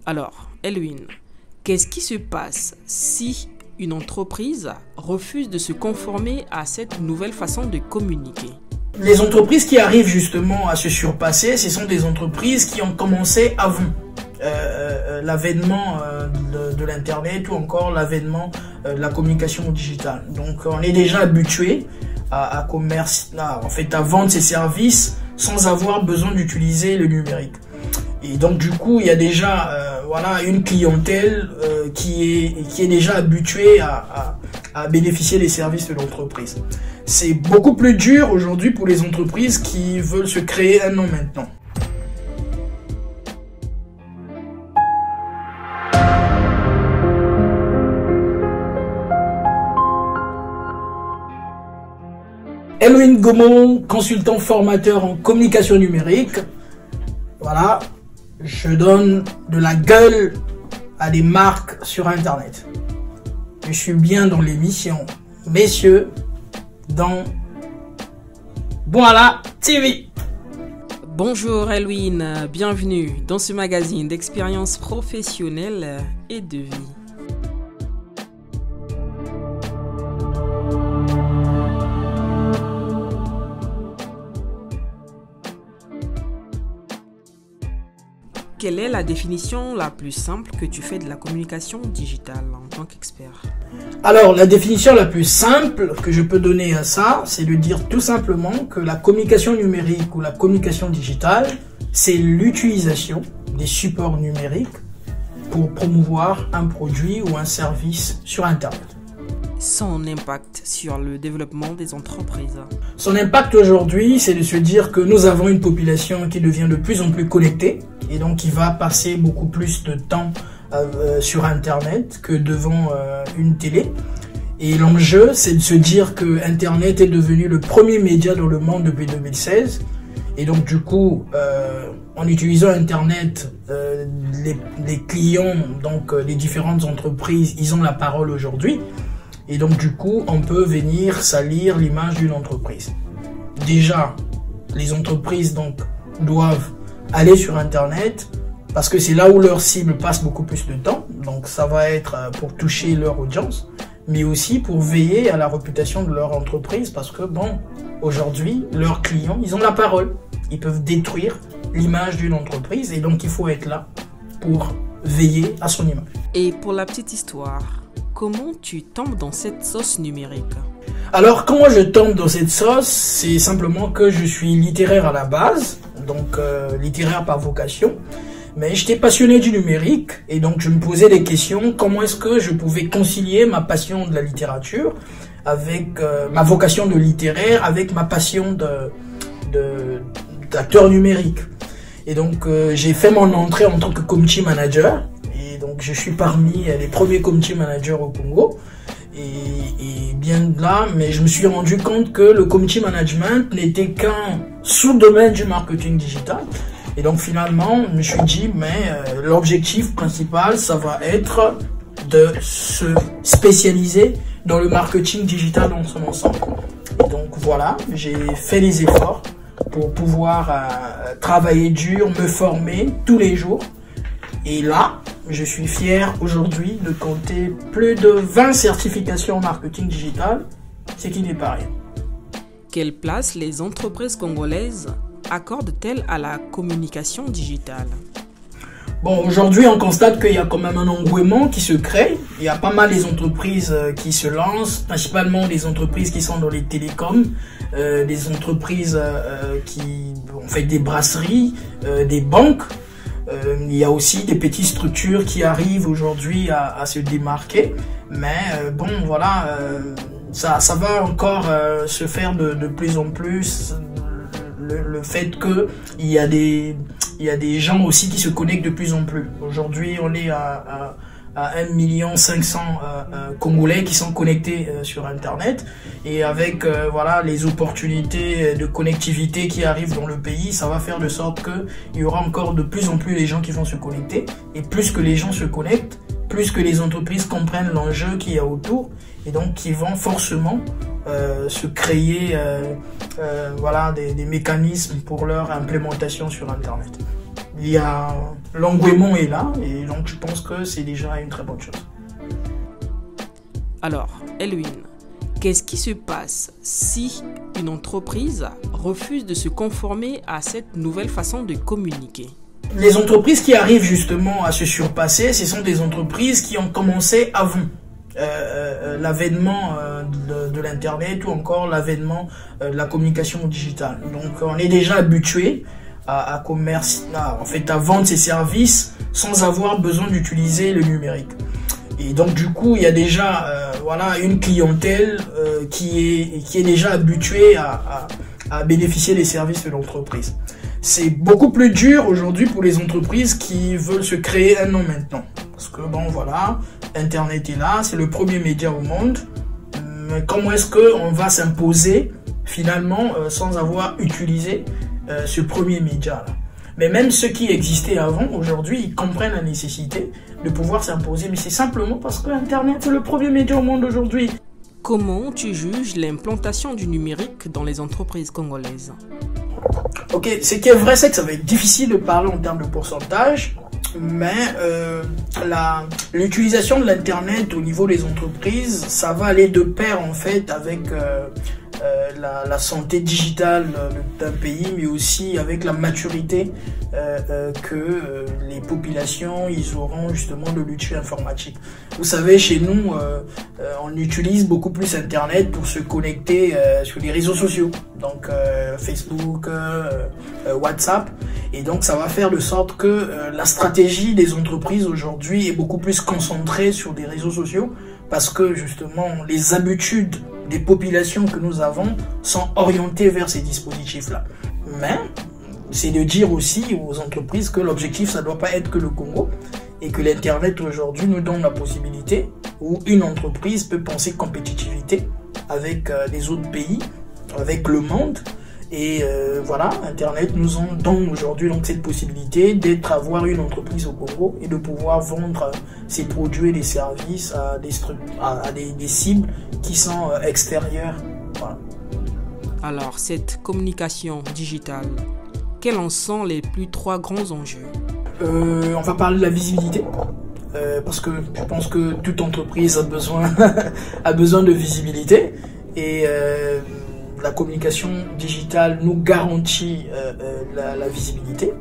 Alors, Elwin, qu'est-ce qui se passe si une entreprise refuse de se conformer à cette nouvelle façon de communiquer? Les entreprises qui arrivent justement à se surpasser, ce sont des entreprises qui ont commencé avant l'avènement de l'Internet ou encore l'avènement de la communication digitale. Donc on est déjà habitué à vendre ces services sans avoir besoin d'utiliser le numérique. Et donc du coup, il y a déjà une clientèle qui est déjà habituée à bénéficier des services de l'entreprise. C'est beaucoup plus dur aujourd'hui pour les entreprises qui veulent se créer un nom maintenant. Elwin Gaumont, consultant formateur en communication numérique. Voilà, je donne de la gueule à des marques sur Internet. Je suis bien dans l'émission, messieurs, dans Voilà TV. Bonjour Elwin, bienvenue dans ce magazine d'expérience professionnelle et de vie. Quelle est la définition la plus simple que tu fais de la communication digitale en tant qu'expert? Alors, la définition la plus simple que je peux donner à ça, c'est de dire tout simplement que la communication numérique ou la communication digitale, c'est l'utilisation des supports numériques pour promouvoir un produit ou un service sur Internet. Son impact sur le développement des entreprises. Son impact aujourd'hui, c'est de se dire que nous avons une population qui devient de plus en plus connectée et donc qui va passer beaucoup plus de temps sur Internet que devant une télé. Et l'enjeu, c'est de se dire que Internet est devenu le premier média dans le monde depuis 2016. Et donc du coup, en utilisant Internet, les clients, donc les différentes entreprises, ils ont la parole aujourd'hui. Et donc du coup, on peut venir salir l'image d'une entreprise. Déjà, les entreprises donc doivent aller sur Internet parce que c'est là où leur cible passe beaucoup plus de temps. Donc ça va être pour toucher leur audience, mais aussi pour veiller à la réputation de leur entreprise parce que bon, aujourd'hui, leurs clients, ils ont la parole. Ils peuvent détruire l'image d'une entreprise et donc il faut être là pour veiller à son image. Et pour la petite histoire, comment tu tombes dans cette sauce numérique? Alors, comment je tombe dans cette sauce, c'est simplement que je suis littéraire à la base, donc littéraire par vocation, mais j'étais passionné du numérique et donc je me posais des questions, comment est-ce que je pouvais concilier ma passion de la littérature avec ma vocation de littéraire, avec ma passion d'acteur numérique. Et donc j'ai fait mon entrée en tant que community manager. Donc je suis parmi les premiers community managers au Congo et bien là, mais je me suis rendu compte que le community management n'était qu'un sous-domaine du marketing digital. Et donc finalement, je me suis dit, mais l'objectif principal, ça va être de se spécialiser dans le marketing digital dans son ensemble. Et donc voilà, j'ai fait les efforts pour pouvoir travailler dur, me former tous les jours. Et là, je suis fier aujourd'hui de compter plus de 20 certifications en marketing digital, ce qui n'est pas rien. Quelle place les entreprises congolaises accordent-elles à la communication digitale? Bon, aujourd'hui, on constate qu'il y a quand même un engouement qui se crée. Il y a pas mal des entreprises qui se lancent, principalement des entreprises qui sont dans les télécoms, des entreprises qui ont fait des brasseries, des banques. Il y a aussi des petites structures qui arrivent aujourd'hui à se démarquer, mais bon voilà, ça va encore se faire de plus en plus. Le fait que il y a des gens aussi qui se connectent de plus en plus. Aujourd'hui, on est à 1,5 million Congolais qui sont connectés sur Internet et avec les opportunités de connectivité qui arrivent dans le pays, ça va faire de sorte que il y aura encore de plus en plus les gens qui vont se connecter et plus que les gens se connectent, plus que les entreprises comprennent l'enjeu qu'il y a autour et donc qui vont forcément se créer des mécanismes pour leur implémentation sur Internet. il y a l'engouement est là, et donc je pense que c'est déjà une très bonne chose. Alors, Elwin, qu'est-ce qui se passe si une entreprise refuse de se conformer à cette nouvelle façon de communiquer? Les entreprises qui arrivent justement à se surpasser, ce sont des entreprises qui ont commencé avant l'avènement de l'Internet ou encore l'avènement de la communication digitale. Donc on est déjà habitué à vendre ces services sans avoir besoin d'utiliser le numérique. Et donc du coup, il y a déjà une clientèle qui est déjà habituée à bénéficier des services de l'entreprise. C'est beaucoup plus dur aujourd'hui pour les entreprises qui veulent se créer un nom maintenant. Parce que Internet est là, c'est le premier média au monde. Mais comment est-ce qu'on va s'imposer finalement sans avoir utilisé ce premier média-là? Mais même ceux qui existaient avant, aujourd'hui, ils comprennent la nécessité de pouvoir s'imposer. Mais c'est simplement parce que Internet, c'est le premier média au monde aujourd'hui. Comment tu juges l'implantation du numérique dans les entreprises congolaises? Ok, ce qui est vrai, c'est que ça va être difficile de parler en termes de pourcentage, mais l'utilisation de l'Internet au niveau des entreprises, ça va aller de pair en fait avec la santé digitale d'un pays, mais aussi avec la maturité que les populations ils auront justement de l'outil informatique. Vous savez, chez nous, on utilise beaucoup plus Internet pour se connecter sur les réseaux sociaux, donc Facebook, WhatsApp, et donc ça va faire de sorte que la stratégie des entreprises aujourd'hui est beaucoup plus concentrée sur des réseaux sociaux, parce que justement les habitudes des populations que nous avons sont orientées vers ces dispositifs-là. Mais c'est de dire aussi aux entreprises que l'objectif, ça ne doit pas être que le Congo, et que l'Internet aujourd'hui nous donne la possibilité où une entreprise peut penser compétitivité avec les autres pays, avec le monde. Et Internet nous donne aujourd'hui donc cette possibilité avoir une entreprise au Congo et de pouvoir vendre ses produits et des services à des cibles qui sont extérieures. Voilà. Alors, cette communication digitale, quels en sont les trois grands enjeux? On va parler de la visibilité. Parce que je pense que toute entreprise a besoin de visibilité. Et la communication digitale nous garantit la visibilité.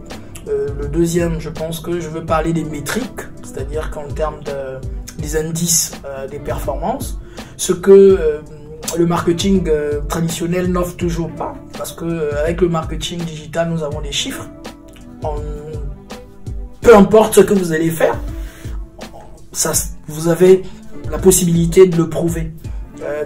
Le deuxième, je pense que je veux parler des métriques, c'est-à-dire qu'en termes des indices des performances, ce que le marketing traditionnel n'offre toujours pas, parce que avec le marketing digital, nous avons des chiffres. Peu importe ce que vous allez faire, vous avez la possibilité de le prouver.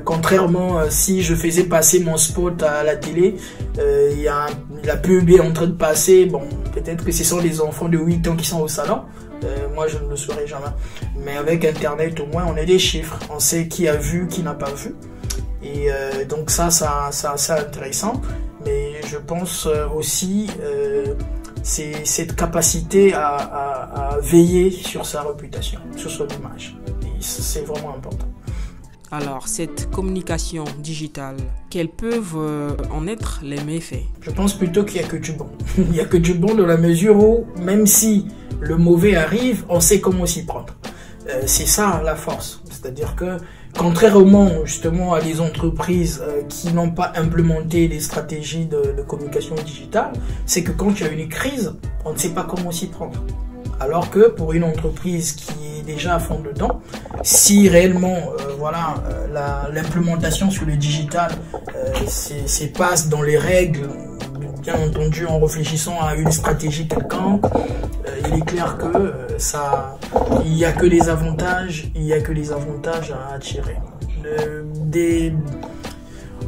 Contrairement, si je faisais passer mon spot à la télé, il y a la pub est en train de passer, bon, peut-être que ce sont les enfants de 8 ans qui sont au salon, moi je ne le saurais jamais. Mais avec Internet, au moins, on a des chiffres, on sait qui a vu, qui n'a pas vu. Et donc ça c'est assez intéressant. Mais je pense aussi, c'est cette capacité à veiller sur sa réputation, sur son image. Et c'est vraiment important. Alors, cette communication digitale, quels peuvent en être les méfaits? Je pense plutôt qu'il n'y a que du bon. Il n'y a que du bon dans la mesure où, même si le mauvais arrive, on sait comment s'y prendre. C'est ça la force. C'est-à-dire que, contrairement justement à des entreprises qui n'ont pas implémenté des stratégies de communication digitale, c'est que quand il y a une crise, on ne sait pas comment s'y prendre. Alors que pour une entreprise qui est déjà à fond dedans, si réellement l'implémentation sur le digital se passe dans les règles, bien entendu en réfléchissant à une stratégie quelconque, il est clair que il n'y a que des avantages, à tirer.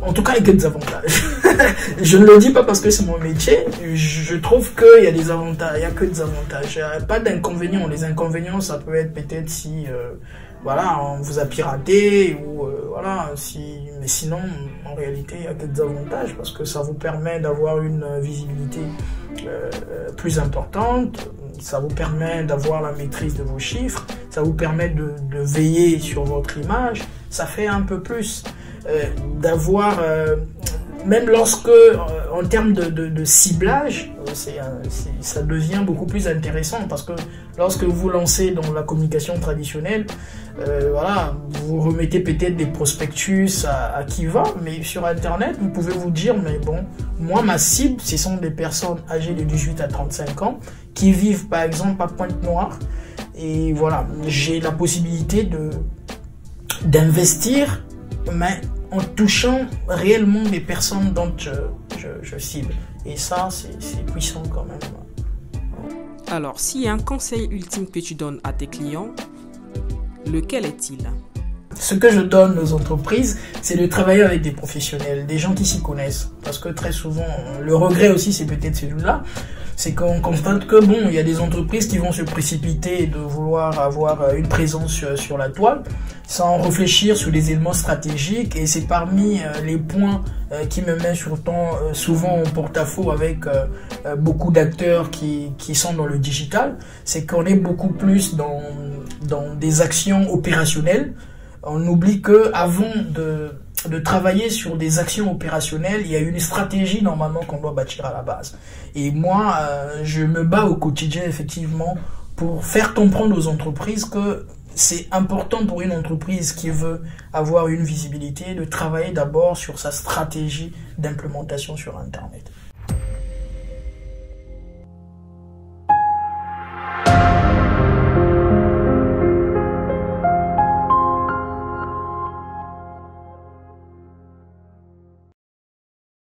En tout cas, il y a que des avantages. Je ne le dis pas parce que c'est mon métier. Je trouve qu'il y a des avantages. Il n'y a que des avantages. Il n'y a pas d'inconvénients. Les inconvénients, ça peut être peut-être si on vous a piraté ou mais sinon, en réalité, il n'y a que des avantages parce que ça vous permet d'avoir une visibilité plus importante. Ça vous permet d'avoir la maîtrise de vos chiffres. Ça vous permet de veiller sur votre image. Ça fait un peu plus. D'avoir, même lorsque, en termes de ciblage, ça devient beaucoup plus intéressant parce que lorsque vous vous lancez dans la communication traditionnelle, voilà, vous remettez peut-être des prospectus à qui va, mais sur Internet, vous pouvez vous dire, mais bon, moi, ma cible, ce sont des personnes âgées de 18 à 35 ans qui vivent, par exemple, à Pointe-Noire. Et voilà, j'ai la possibilité d'investir, mais en touchant réellement les personnes dont je cible. Et ça, c'est puissant quand même. Alors, s'il y a un conseil ultime que tu donnes à tes clients, lequel est-il? Ce que je donne aux entreprises, c'est de travailler avec des professionnels, des gens qui s'y connaissent. Parce que très souvent, le regret aussi, c'est peut-être celui-là, c'est qu'on constate que bon, il y a des entreprises qui vont se précipiter de vouloir avoir une présence sur la toile, sans réfléchir sur les éléments stratégiques. Et c'est parmi les points qui me mettent souvent en porte-à-faux avec beaucoup d'acteurs qui sont dans le digital, c'est qu'on est beaucoup plus dans des actions opérationnelles. On oublie que avant de travailler sur des actions opérationnelles, il y a une stratégie normalement qu'on doit bâtir à la base. Et moi, je me bats au quotidien effectivement pour faire comprendre aux entreprises que c'est important pour une entreprise qui veut avoir une visibilité de travailler d'abord sur sa stratégie d'implémentation sur Internet.